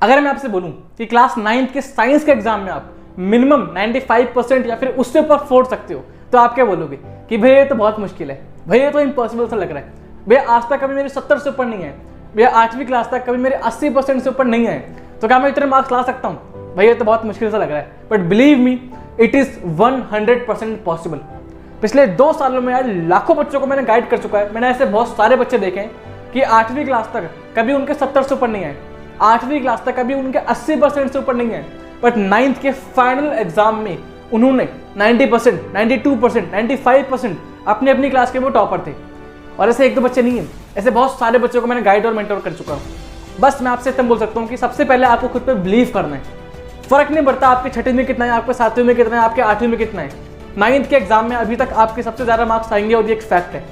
अगर मैं आपसे बोलूं कि क्लास 9th के साइंस के एग्जाम में आप मिनिमम 95% या फिर उससे ऊपर फोड़ सकते हो, तो आप क्या बोलोगे कि भैया ये तो बहुत मुश्किल है, भैया ये तो इम्पॉसिबल सा लग रहा है, भैया आज तक कभी मेरी 70 से ऊपर नहीं है, भैया 8वीं क्लास तक कभी मेरे 80% से ऊपर नहीं है, तो क्या मैं इतने मार्क्स ला सकता हूँ? भैया ये तो बहुत मुश्किल सा लग रहा है। But believe me, it is 100% possible. पिछले 2 सालों में यार लाखों बच्चों को मैंने गाइड कर चुका है। मैंने ऐसे बहुत सारे बच्चे देखे हैं कि 8वीं क्लास तक कभी उनके 70 से ऊपर नहीं है, 8वीं क्लास तक कभी उनके 80% से ऊपर नहीं है, बट 9th के फाइनल एग्जाम में उन्होंने 90%, 92%, 95% अपनी अपनी क्लास के वो टॉपर थे। और ऐसे 1-2 बच्चे नहीं हैं, ऐसे बहुत सारे बच्चों को मैंने गाइड और मेंटर कर चुका हूँ। बस मैं आपसे इतना बोल सकता हूँ कि सबसे पहले आपको खुद पे बिलीव करना है। फर्क नहीं पड़ता आपके 6वीं में कितना है, आपके 7वीं में कितना है, आपके 8वीं में कितना है, 9th के एग्जाम में अभी तक आपके सबसे ज़्यादा मार्क्स आएंगे और ये एक फैक्ट है।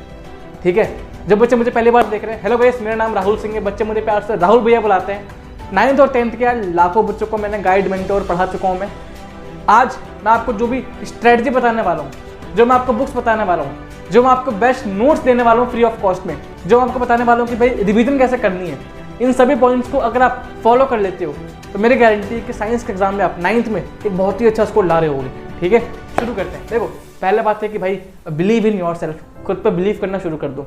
ठीक है, जब बच्चे मुझे पहली बार देख रहे हैं, हेलो गाइस मेरा नाम राहुल सिंह है, बच्चे मुझे प्यार से राहुल भैया बुलाते हैं। 9th और 10th के लाखों बच्चों को मैंने गाइड मेंटर पढ़ा चुका हूँ मैं। आज मैं आपको जो भी स्ट्रेटजी बताने वाला हूँ, जो मैं आपको बुक्स बताने वाला हूँ, जो मैं आपको बेस्ट नोट्स देने वाला हूँ फ्री ऑफ कॉस्ट में, जो मैं आपको बताने वाला हूँ कि भाई रिवीजन कैसे करनी है, इन सभी पॉइंट्स को अगर आप फॉलो कर लेते हो तो मेरी गारंटी है कि साइंस के एग्जाम में आप 9th में एक बहुत ही अच्छा स्कोर ला रहे होगे। ठीक है, शुरू करते हैं। देखो पहले बात है कि भाई बिलीव इन योर सेल्फ, खुद पर बिलीव करना शुरू कर दो।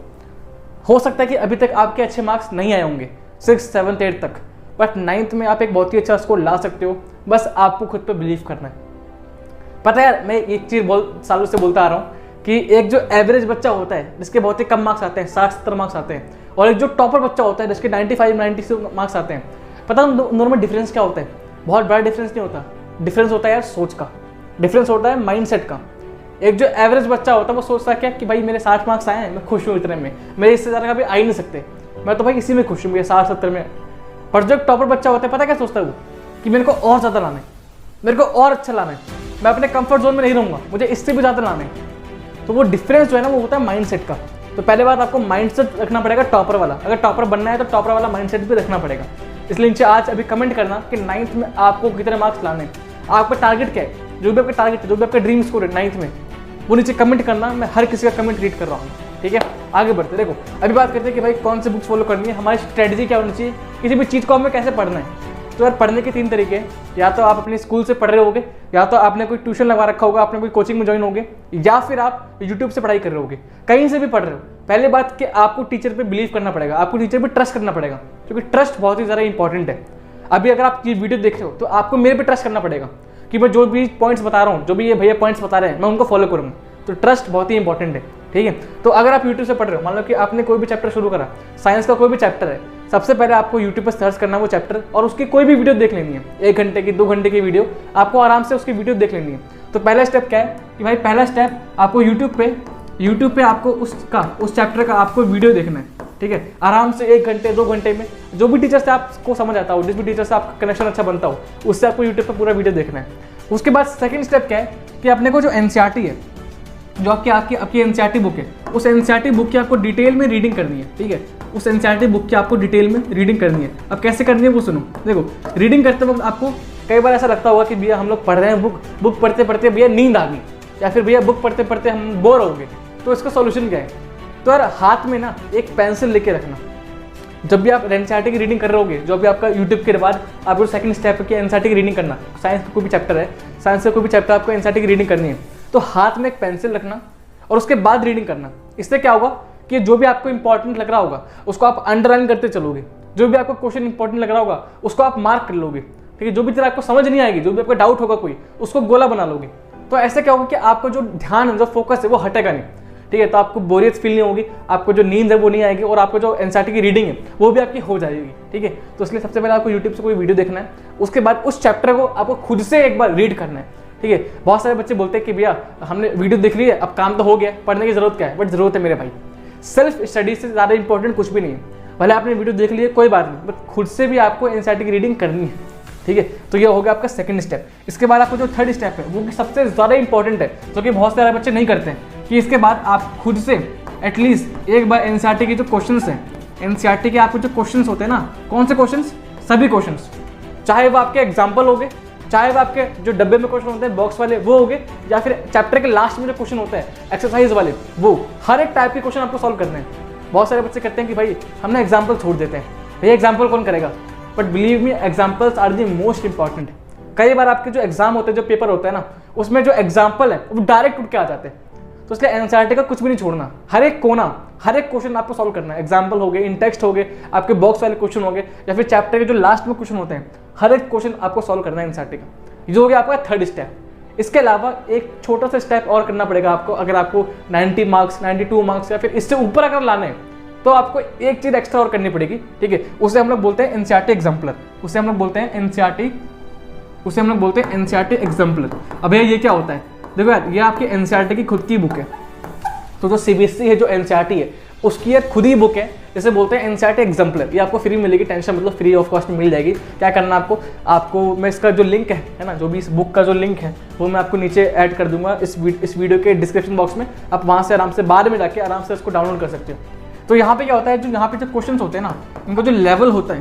हो सकता है कि अभी तक आपके अच्छे मार्क्स नहीं आए होंगे 6th, 7th, 8th तक, बट 9th में आप एक बहुत ही अच्छा स्कोर ला सकते हो। बस आपको खुद पर बिलीव करना है। पता है यार, मैं एक चीज़ बहुत सालों से बोलता आ रहा हूँ कि एक जो एवरेज बच्चा होता है जिसके बहुत ही कम मार्क्स आते हैं, 60-70 मार्क्स आते हैं, और एक जो टॉपर बच्चा होता है जिसके 95-96 मार्क्स आते हैं, पता है दोनों में डिफरेंस क्या होता है? बहुत बड़ा डिफरेंस नहीं होता। डिफरेंस होता है यार सोच का, डिफरेंस होता है माइंडसेट का। एक जो एवरेज बच्चा होता है वो सोचता है क्या कि भाई मेरे 60 मार्क्स आए हैं, मैं खुश हूँ इतने में, मेरे इससे ज़्यादा कभी आ ही नहीं सकते, मैं तो भाई इसी में खुश हूँ, मेरे 60-70 में। पर जो टॉपर बच्चा होता है पता क्या सोचता है वो कि मेरे को और ज़्यादा लाना है, मेरे को और अच्छा लाना है, मैं अपने कंफर्ट जोन में नहीं रहूँगा, मुझे इससे भी ज़्यादा लाना है। तो वो डिफरेंस जो है ना वो होता है माइंडसेट का। तो पहले बात आपको माइंडसेट रखना पड़ेगा टॉपर वाला। अगर टॉपर बनना है तो टॉपर वाला माइंडसेट भी रखना पड़ेगा। इसलिए नीचे आज अभी कमेंट करना कि 9th में आपको कितने मार्क्स लाने हैं, आपका टारगेट क्या है, जो भी आपका टारगेट है, जो भी आपका ड्रीम स्कोर है 9th में, वो नीचे कमेंट करना। मैं हर किसी का कमेंट रीड कर रहा हूँ। ठीक है, आगे बढ़ते। देखो अभी बात करते हैं कि भाई कौन से बुक्स फॉलो करनी है, हमारी स्ट्रेटजी क्या होनी चाहिए, किसी भी चीज़ को हमें कैसे पढ़ना है। तो यार पढ़ने के 3 तरीके हैं, या तो आप अपने स्कूल से पढ़ रहे होगे, या तो आपने कोई ट्यूशन लगवा रखा होगा, आपने कोई कोचिंग में ज्वाइन होगे, या फिर आप यूट्यूब से पढ़ाई कर रहे होगे, कहीं से भी पढ़ रहे हो। पहले बात कि आपको टीचर पे बिलीव करना पड़ेगा, आपको टीचर पे ट्रस्ट करना पड़ेगा, क्योंकि ट्रस्ट बहुत ही ज़्यादा इंपॉर्टेंट है। अभी अगर आप ये वीडियो देख रहे हो तो आपको मेरे पे ट्रस्ट करना पड़ेगा कि मैं जो भी पॉइंट्स बता रहा हूँ, जो भी ये भैया पॉइंट्स बता रहे हैं, मैं उनको फॉलो करूँगा। तो ट्रस्ट बहुत ही इंपॉर्टेंट है। ठीक है, तो अगर आप यूट्यूब से पढ़ रहे हो, मान लो कि आपने कोई भी चैप्टर शुरू करा, साइंस का कोई भी चैप्टर है, सबसे पहले आपको यूट्यूब पर सर्च करना वो चैप्टर और उसकी कोई भी वीडियो देख लेनी है। 1 घंटे की, 2 घंटे की वीडियो आपको आराम से उसकी वीडियो देख लेनी है। तो पहला स्टेप क्या है कि भाई पहला स्टेप आपको यूट्यूब पे आपको उस चैप्टर का आपको वीडियो देखना है। ठीक है, आराम से 1 घंटे 2 घंटे में जो भी टीचर से आपको समझ आता हो, जिस भी टीचर से आपका कनेक्शन अच्छा बनता हो, उससे आपको यूट्यूब पर पूरा वीडियो देखना है। उसके बाद सेकंड स्टेप क्या है कि अपने को जो एनसीईआरटी है, जो आपकी एनसीईआरटी बुक है, उस एनसीईआरटी बुक की आपको डिटेल में रीडिंग करनी है। ठीक है, उस एनसीईआरटी बुक की आपको डिटेल में रीडिंग करनी है। अब कैसे करनी है वो सुनो। देखो रीडिंग करते वक्त आपको कई बार ऐसा लगता होगा कि भैया हम लोग पढ़ रहे हैं बुक पढ़ते पढ़ते भैया नींद आ गई, या फिर भैया बुक पढ़ते पढ़ते हम बोर हो गए। तो इसका सॉल्यूशन क्या है? तो यार हाथ में ना एक पेंसिल लेके रखना। जब भी आप एनसीईआरटी की रीडिंग कर रहे होगे, जो भी आपका यूट्यूब के बाद आपको सेकंड स्टेप की एनसीईआरटी की रीडिंग करना, साइंस का कोई भी चैप्टर है, साइंस का कोई भी चैप्टर आपको एनसीईआरटी की रीडिंग करनी है, तो हाथ में एक पेंसिल रखना और उसके बाद रीडिंग करना। इससे क्या होगा कि जो भी आपको इंपॉर्टेंट लग रहा होगा उसको आप अंडरलाइन करते चलोगे, जो भी आपको क्वेश्चन इंपॉर्टेंट लग रहा होगा उसको आप मार्क कर लोगे। ठीक है, जो भी चीज़ आपको समझ नहीं आएगी, जो भी आपका डाउट होगा कोई, उसको गोला बना लोगे। तो ऐसे क्या होगा कि आपका जो ध्यान है, जो फोकस है वो हटेगा नहीं। ठीक है, तो आपको बोरियत फील नहीं होगी, आपको जो नींद है वो नहीं आएगी, और आपको जो एनसीईआरटी की रीडिंग है वो भी आपकी हो जाएगी। ठीक है, तो इसलिए सबसे पहले आपको यूट्यूब से कोई वीडियो देखना है, उसके बाद उस चैप्टर को आपको खुद से एक बार रीड करना है। ठीक है, बहुत सारे बच्चे बोलते हैं कि भैया हमने वीडियो देख ली है, अब काम तो हो गया, पढ़ने की जरूरत क्या है? बट जरूरत है मेरे भाई। सेल्फ स्टडी से ज़्यादा इंपॉर्टेंट कुछ भी नहीं है। भले आपने वीडियो देख ली है कोई बात नहीं, बट खुद से भी आपको एनसीईआरटी की रीडिंग करनी है। ठीक है, तो ये हो गया आपका सेकंड स्टेप। इसके बाद आपको जो थर्ड स्टेप है वो सबसे ज़्यादा इंपॉर्टेंट है, जो कि बहुत सारे बच्चे नहीं करते हैं, कि इसके बाद आप खुद से एटलीस्ट एक बार एनसीईआरटी के जो क्वेश्चंस हैं, एनसीईआरटी के आपको जो क्वेश्चंस होते हैं ना, कौन से क्वेश्चंस? सभी क्वेश्चंस, चाहे वो आपके एग्जाम्पल हो गए, चाहे वो आपके जो डब्बे में क्वेश्चन होते हैं बॉक्स वाले वो हो गए, या फिर चैप्टर के लास्ट में जो क्वेश्चन होता है एक्सरसाइज वाले, वो हर एक टाइप के क्वेश्चन आपको सॉल्व करने हैं। बहुत सारे बच्चे कहते हैं कि भाई हमने एग्जाम्पल छोड़ देते हैं। भैया एग्जाम्पल कौन करेगा? But believe me examples are the most important. कई बार आपके जो एग्जाम होते हैं, जो पेपर होता है ना, उसमें जो एग्जाम्पल है वो डायरेक्ट उठ के आ जाते हैं। तो इसलिए एनसीईआरटी का कुछ भी नहीं छोड़ना, हर एक कोना, हर एक क्वेश्चन आपको सॉल्व करना है। एग्जाम्पल हो गए, इन टेक्स्ट हो गए, आपके बॉक्स वाले क्वेश्चन हो गए, या फिर चैप्टर के जो लास्ट में क्वेश्चन होते हैं, हर एक क्वेश्चन आपको सॉल्व करना है एनसीईआरटी का। जो हो गया आपका थर्ड स्टेप। इसके अलावा एक छोटा सा स्टेप और करना पड़ेगा आपको। अगर आपको 90 मार्क्स, 92 मार्क्स या फिर इससे ऊपर अगर लाने हैं तो आपको एक चीज एक्स्ट्रा और करनी पड़ेगी, ठीक है। उसे हम लोग बोलते हैं एनसीईआरटी एग्जाम्पलर। उसे हम लोग बोलते हैं एनसीईआरटी एग्जाम्पलर। अब ये क्या होता है, देखो यार, ये आपकी एनसीईआरटी की खुद की बुक है। तो जो सीबीएसई है, जो एनसीईआरटी है, उसकी एक खुद ही बुक है, जिसे बोलते हैं एनसीईआरटी एग्जाम्पलर। ये आपको फ्री मिलेगी, टेंशन मतलब फ्री ऑफ कॉस्ट में मिल जाएगी। क्या करना आपको मैं इसका जो लिंक है ना, जो भी इस बुक का जो लिंक है वो मैं आपको नीचे ऐड कर दूंगा इस वीडियो के डिस्क्रिप्शन बॉक्स में। आप वहाँ से आराम से बाद में जाके आराम से इसको डाउनलोड कर सकते हो। तो यहाँ पे क्या होता है, जो यहाँ पे जो क्वेश्चन होते हैं ना, उनका जो लेवल होता है,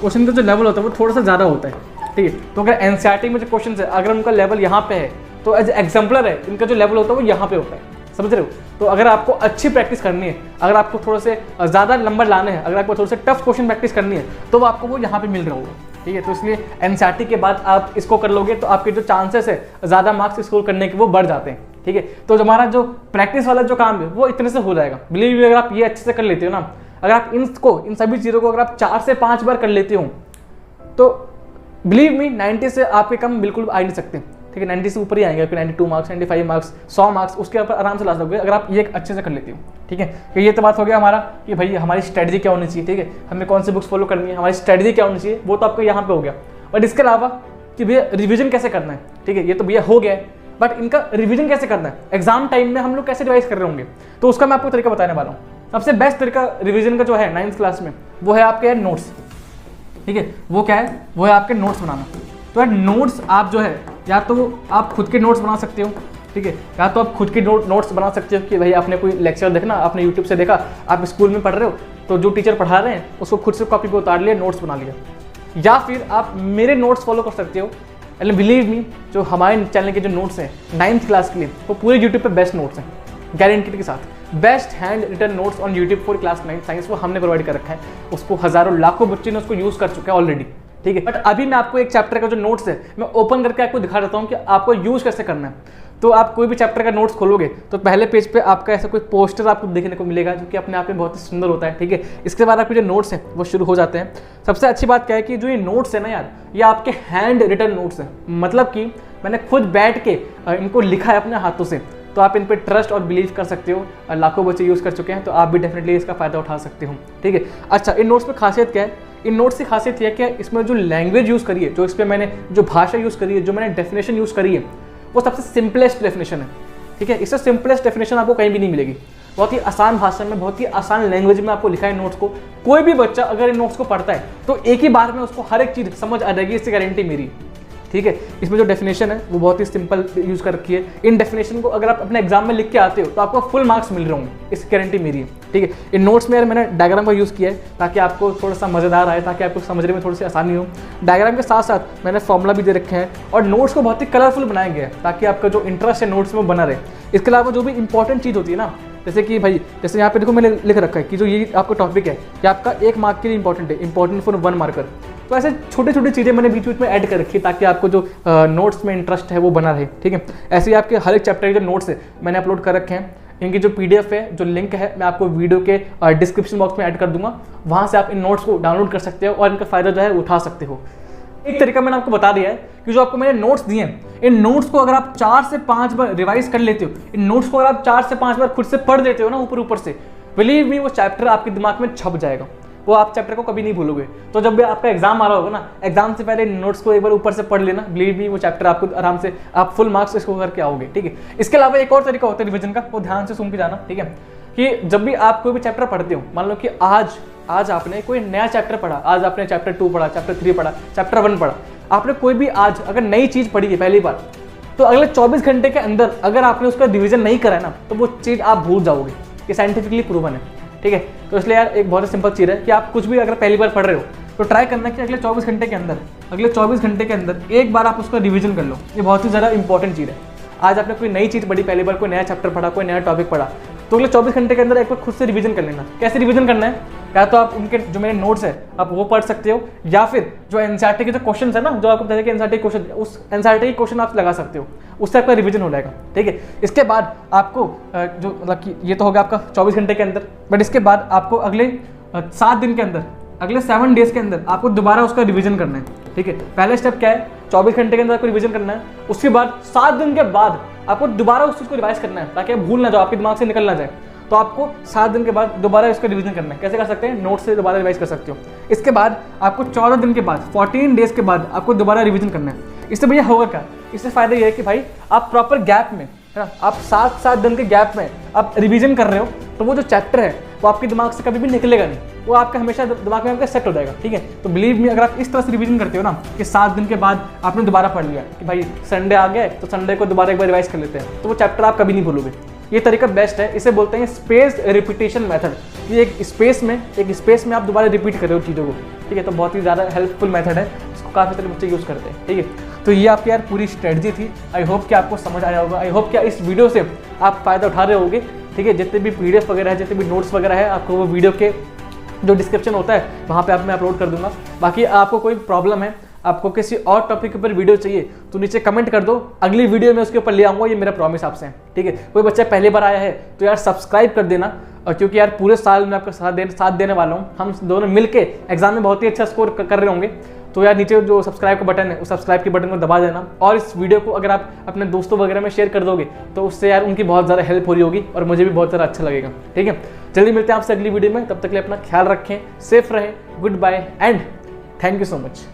क्वेश्चन का जो लेवल होता है वो थोड़ा सा ज़्यादा होता है, ठीक है। तो अगर एनसीईआरटी में जो क्वेश्चन है, अगर उनका लेवल यहाँ पे है, तो एज एग्जाम्पलर है, इनका जो लेवल होता है वो यहाँ पे होता है, समझ रहे हो। तो अगर आपको अच्छी प्रैक्टिस करनी है, अगर आपको थोड़े से ज़्यादा नंबर लाने हैं, अगर आपको थोड़े से टफ क्वेश्चन प्रैक्टिस करनी है, तो आपको वो यहाँ पे मिल रहा होगा, ठीक है। तो इसलिए एनसीईआरटी के बाद आप इसको कर लोगे तो आपके जो चांसेस है ज़्यादा मार्क्स स्कोर करने के वो बढ़ जाते हैं, ठीक है। तो हमारा जो प्रैक्टिस वाला जो काम है वो इतने से हो जाएगा। बिलीव मी, अगर आप ये अच्छे से कर लेते हो ना, अगर आप इन सभी चीज़ों को अगर आप 4 से 5 बार कर लेते हो, तो बिलीव मी 90 से आपके कम बिल्कुल आ नहीं सकते, ठीक है। 90 से ऊपर ही आएंगे, आपके 92 मार्क्स, 95 मार्क्स, 100 मार्क्स, उसके ऊपर आराम से ला सकते हो अगर आप ये अच्छे से कर लेते हो, ठीक है। तो ये तो बात हो गया हमारा कि भाई हमारी स्ट्रेटजी क्या होनी चाहिए, ठीक है, हमें कौन सी बुक्स फॉलो करनी है, हमारी स्ट्रेटजी क्या होनी चाहिए, वो तो आपको यहाँ पे हो गया। बट इसके अलावा कि भैया रिविजन कैसे करना है, ठीक है, ये तो भैया हो गया है, बट इनका रिविजन कैसे करना है, एग्जाम टाइम में हम लोग कैसे रिवाइज कर रहे होंगे, तो उसका मैं आपको तरीका बताने वाला हूँ। सबसे बेस्ट तरीका रिविजन का जो है 9th क्लास में, वो है आपके नोट्स, ठीक है। वो क्या है, वो है आपके नोट्स बनाना। तो यार नोट्स आप जो है, या तो आप खुद के नोट्स बना सकते हो, ठीक है, या तो आप खुद के नोट्स बना सकते हो कि भाई आपने कोई लेक्चर देखना, आपने यूट्यूब से देखा, आप स्कूल में पढ़ रहे हो, तो जो टीचर पढ़ा रहे हैं उसको खुद से कॉपी पे उतार लिया, नोट्स बना लिया। या फिर आप मेरे नोट्स फॉलो कर सकते हो। एंड बिलीव मी, जो हमारे चैनल के जो नोट्स हैं 9th क्लास के लिए, वो पूरे यूट्यूब पे बेस्ट नोट्स हैं, गारंटी के साथ। Best handwritten notes on YouTube for class 9 science, वो हमने प्रोवाइड कर रखा है। उसको हज़ारों लाखों बच्चे ने उसको यूज़ कर चुके हैं ऑलरेडी, ठीक है। बट अभी मैं आपको एक चैप्टर का जो नोट्स है मैं ओपन करके आपको दिखा देता हूँ कि आपको यूज़ कैसे करना है। तो आप कोई भी चैप्टर का नोट्स खोलोगे तो पहले पेज पे आपका ऐसा कोई पोस्टर आपको देखने को मिलेगा, जो कि अपने आप में बहुत ही सुंदर होता है, ठीक है। इसके बाद आपके जो नोट्स हैं वो शुरू हो जाते हैं। सबसे अच्छी बात क्या है कि जो ये नोट्स है ना यार, ये आपके हैंड रिटन नोट्स हैं, मतलब कि मैंने खुद बैठ के इनको लिखा है अपने हाथों से। तो आप इन पर ट्रस्ट और बिलीव कर सकते हो, लाखों बच्चे यूज़ कर चुके हैं, तो आप भी डेफिनेटली इसका फ़ायदा उठा सकते हो, ठीक है। अच्छा, इन नोट्स में खासियत क्या है, इन नोट्स की खासियत यह है कि इसमें जो लैंग्वेज यूज़ करी है, जो इस पर मैंने जो भाषा यूज़ करी है, जो मैंने डेफिनेशन यूज़ करी है, वो सबसे सिंपलेस्ट डेफिनेशन है, ठीक है। इससे सिंपलेस्ट डेफिनेशन आपको कहीं भी नहीं मिलेगी। बहुत ही आसान भाषा में, बहुत ही आसान लैंग्वेज में आपको लिखा है नोट्स को। कोई भी बच्चा अगर इन नोट्स को पढ़ता है तो एक ही बार में उसको हर एक चीज़ समझ आ जाएगी, इससे गारंटी मेरी, ठीक है। इसमें जो डेफिनेशन है वो बहुत ही सिंपल यूज़ कर रखी है। इन डेफिनेशन को अगर आप अपने एग्जाम में लिख के आते हो तो आपको फुल मार्क्स मिल रहे होंगे, इसकी गारंटी मेरी है, ठीक है। इन नोट्स में यार मैंने डायग्राम का यूज़ किया है ताकि आपको थोड़ा सा मज़ेदार आए, ताकि आपको समझने में थोड़ी सी आसानी हो। डायग्राम के साथ साथ मैंने फॉर्मूला भी दे रखे हैं और नोट्स को बहुत ही कलरफुल बनाया गया है ताकि आपका जो इंटरेस्ट है नोट्स में बना रहे। इसके अलावा जो भी इंपॉर्टेंट चीज़ होती है ना, जैसे कि भाई जैसे यहाँ पे देखो मैंने लिख रखा है कि जो ये आपका टॉपिक है कि आपका 1 मार्क के लिए इंपॉर्टेंट है, इंपॉर्टेंट फॉर 1 मार्कर। तो ऐसे छोटी छोटी चीज़ें मैंने बीच बीच में ऐड कर रखी ताकि आपको जो नोट्स में इंटरेस्ट है वो बना रहे, ठीक है। ऐसे ही आपके हर एक चैप्टर के जो नोट्स है मैंने अपलोड कर रखे हैं। इनकी जो PDF है, जो लिंक है, मैं आपको वीडियो के डिस्क्रिप्शन बॉक्स में ऐड कर दूंगा। वहाँ से आप इन नोट्स को डाउनलोड कर सकते हो और इनका फ़ायदा जो है उठा सकते हो। एक तरीका मैंने आपको बता दिया है कि जो आपको मैंने नोट्स दिए हैं, इन नोट्स को अगर आप 4 से 5 बार रिवाइज कर लेते हो, इन नोट्स को अगर आप 4 से 5 बार खुद से पढ़ देते हो ना ऊपर से, बिलीव मी वो चैप्टर आपके दिमाग में छप जाएगा, वो आप चैप्टर को कभी नहीं भूलोगे। तो जब भी आपका एग्जाम आ रहा होगा ना, एग्जाम से पहले नोट्स को एक बार ऊपर से पढ़ लेना, बिलीव मी वो चैप्टर आपको आराम से आप फुल मार्क्स इसको करके आओगे, ठीक है। इसके अलावा एक और तरीका होता है रिविजन का, वो ध्यान से सुन के जाना, ठीक है। कि जब भी आप कोई भी चैप्टर पढ़ते हो, मान लो कि आज आपने कोई नया चैप्टर पढ़ा, आज आपने चैप्टर 2 पढ़ा, चैप्टर 3 पढ़ा, चैप्टर 1 पढ़ा, आपने कोई भी आज अगर नई चीज़ पढ़ी है पहली बार, तो अगले 24 घंटे के अंदर अगर आपने उसका रिविजन नहीं करा है ना, तो वो चीज़ आप भूल जाओगे। ये साइंटिफिकली प्रूवन है, ठीक है। तो इसलिए यार एक बहुत ही सिंपल चीज़ है कि आप कुछ भी अगर पहली बार पढ़ रहे हो तो ट्राई करना कि अगले 24 घंटे के अंदर एक बार आप उसका रिविजन कर लो। ये बहुत ही ज़्यादा इंपॉर्टेंट चीज़ है। आज आपने कोई नई चीज़ पढ़ी, पहली बार कोई नया चैप्टर पढ़ा, कोई नया टॉपिक पढ़ा, तो अगले 24 घंटे के अंदर एक बार खुद से रिवीजन कर लेना। कैसे रिवीजन करना है, या तो आप उनके जो मेरे नोट्स है आप वो पढ़ सकते हो, या फिर जो एनसीईआरटी के जो क्वेश्चन है ना, जो आपको बताया कि एनसीईआरटी क्वेश्चन, उस एनसीईआरटी के क्वेश्चन आप लगा सकते हो, उससे आपका रिवीजन हो जाएगा। ठीक है, इसके बाद आपको जो मतलब कि ये तो होगा आपका 24 घंटे के अंदर, बट इसके बाद आपको अगले 7 दिन के अंदर, अगले 7 डेज के अंदर आपको दोबारा उसका रिवीजन करना है। ठीक है, पहला स्टेप क्या है, 24 घंटे के अंदर आपको रिवीजन करना है। उसके बाद 7 दिन के बाद आपको दोबारा उस चीज़ को रिवाइज करना है, ताकि आप भूल ना जाओ, आपके दिमाग से निकल ना जाए। तो आपको 7 दिन के बाद दोबारा इसका रिवीजन करना है। कैसे कर सकते हैं, नोट से दोबारा रिवाइज कर सकते हो। इसके बाद आपको 14 दिन के बाद, 14 डेज के बाद आपको दोबारा रिवीजन करना है। इससे भैया होगा क्या, इससे फायदा ये है कि भाई आप प्रॉपर गैप में, है ना, आप 7 दिन के गैप में आप रिवीजन कर रहे हो, तो वो जो चैप्टर है वो आपके दिमाग से कभी भी निकलेगा नहीं, वो आपका हमेशा दिमाग में आपका सेट हो जाएगा। ठीक है, तो बिलीव मी, अगर आप इस तरह से रिवीजन करते हो ना कि 7 दिन के बाद आपने दोबारा पढ़ लिया कि भाई संडे आ गया तो संडे को दोबारा एक बार रिवाइज कर लेते हैं, तो वो चैप्टर आप कभी नहीं भूलोगे। ये तरीका बेस्ट है, इसे बोलते हैं स्पेस रिपीटेशन मेथड। ये एक स्पेस में आप दोबारा रिपीट कर रहे हो चीज़ों को। ठीक है, तो बहुत ही ज़्यादा हेल्पफुल मेथड है, इसको काफ़ी सारे बच्चे यूज़ करते हैं। ठीक है, तो ये आपकी यार पूरी स्ट्रेटजी थी। आई होप कि आपको समझ आया होगा, आई होप कि इस वीडियो से आप फ़ायदा उठा रहे होगे। ठीक है, जितने भी PDF वगैरह है, जितने भी नोट्स वगैरह है, आपको वो वीडियो के जो डिस्क्रिप्शन होता है वहाँ पे मैं अपलोड कर दूंगा। बाकी आपको कोई प्रॉब्लम है, आपको किसी और टॉपिक के ऊपर वीडियो चाहिए, तो नीचे कमेंट कर दो, अगली वीडियो में उसके ऊपर ले आऊँगा, ये मेरा प्रॉमिस आपसे है। ठीक है, कोई बच्चा पहली बार आया है तो यार सब्सक्राइब कर देना, और क्योंकि यार पूरे साल में आपका साथ देने वाला हूँ, हम दोनों मिलके एग्जाम में बहुत ही अच्छा स्कोर कर रहे होंगे। तो यार नीचे जो सब्सक्राइब का बटन है, उस सब्सक्राइब के बटन को दबा देना, और इस वीडियो को अगर आप अपने दोस्तों वगैरह में शेयर कर दोगे तो उससे यार उनकी बहुत ज़्यादा हेल्प हो रही होगी, और मुझे भी बहुत ज़्यादा अच्छा लगेगा। ठीक है, जल्दी मिलते हैं आपसे अगली वीडियो में, तब तक के लिए अपना ख्याल रखें, सेफ रहें, goodbye and thank you so much.